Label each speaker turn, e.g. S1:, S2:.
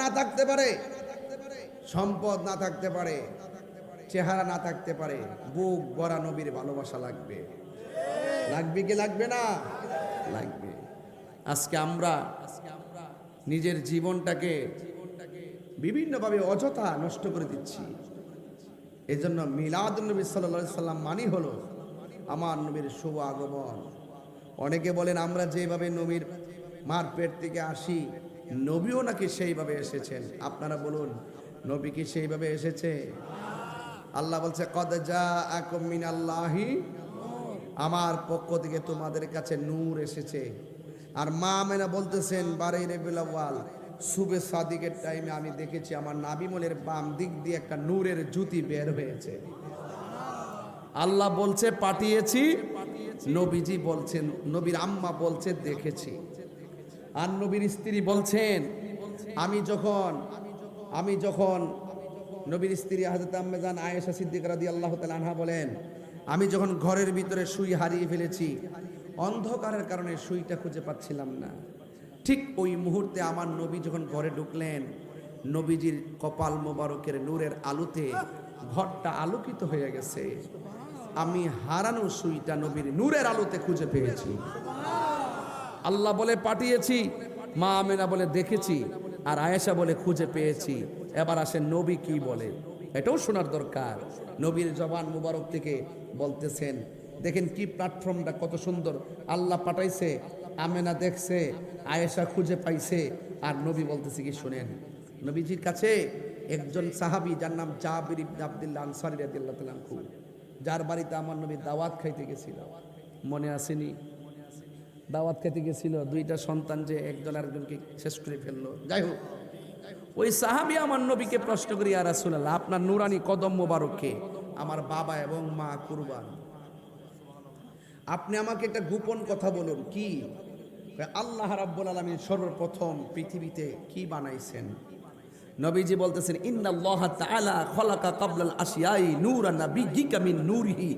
S1: না থাকতে পারে, সম্পদ না থাকতে পারে, চেহারা না থাকতে পারে, বুক ভরা নবীর ভালোবাসা লাগবে। লাগবে কি লাগবে না? লাগবে। আজকে আমরা নিজের জীবনটাকে বিভিন্নভাবে অযথা নষ্ট করে দিচ্ছি। এই জন্য মিলাদুন নবী সাল্লাল্লাহু আলাইহি সাল্লাম মানি হলো আমার নবীর শুভ আগমন। অনেকে বলেন আমরা যেভাবে নবীর মার পেট থেকে আসি, নবীও নাকি সেইভাবে এসেছেন। আপনারা বলুন, নবী কি সেইভাবে এসেছে? আল্লাহ বলছে কদ জাআকুম মিনাল্লাহি, আমার পক্ষ থেকে তোমাদের কাছে নূর এসেছে। আর মা আমেনা বলতেছেন 12 রবিউল আউয়াল সুবে সাদিকের টাইমে আমি দেখেছি আমার নাবিমলের বাম দিক দিয়ে একটা নূরের জ্যোতি বের হয়েছে। আল্লাহ বলছে পাঠিয়েছি, নবীজি বলছেন, নবীর আম্মা বলছে দেখেছি। আর নবীর স্ত্রী বলছেন আমি যখন নবীর স্ত্রী হযরত আম্মা জান আয়েশা সিদ্দিকা রাদিয়াল্লাহু তাআলা আনহা বলেন, আমি যখন ঘরের ভিতরে সুই হারিয়ে ফেলেছি, অন্ধকারের কারণে সুইটা খুঁজে পাচ্ছিলাম না, ঠিক ওই মুহূর্তে আমার নবী যখন ঘরে ঢুকলেন, নবীজির কপাল মোবারকের নূরের আলোতে ঘরটা আলোকিত হয়ে গেছে। আমি হারানো সুইটা নবীর নূরের আলোতে খুঁজে পেয়েছি। আল্লাহ বলে পাঠিয়েছি, মা আমেনা বলে দেখেছি, আর আয়েশা বলে খুঁজে পেয়েছি। এবার আসেন নবী কি বলে, এটাও শোনার দরকার। নবীর জবান মুবারক থেকে বলতেছেন, দেখেন কি প্ল্যাটফর্মটা কত সুন্দর। আল্লাহ পাঠাইছে, আমেনা দেখছে, আয়েশা খুঁজে পাইছে, আর নবী বলতেছে কি শুনেন। নবীজির কাছে একজন সাহাবী যার নাম জাবির ইবনে আব্দুল্লাহ আনসারী রাদিয়াল্লাহু তাআলা আনহু, যার বাড়িতে আমার নবী দাওয়াত খাইতে গেছিল, মনে আসেনি? দাওয়াত খেতে গেছিল, দুইটা সন্তান যে একজন আরেকজনকে শেষ করে ফেললো। যাই হোক, ওই সাহাবী আমার নবীকে প্রশ্ন করি, ইয়া রাসূলুল্লাহ, আপনার নুরানি কদম মোবারকে আমার বাবা এবং মা কুরবান, আপনি আমাকে একটা গোপন কথা বলুন। কি? আল্লাহ রাব্বুল আলামিন সর্বপ্রথম পৃথিবীতে কি বানাইছেন? নবীজি বলতেছেন, ইন্নাল্লাহ তাআলা খলাকা ক্বাবলাল আশিয়াই নূরান নাবিয়্যিকা মিন নূরিহি।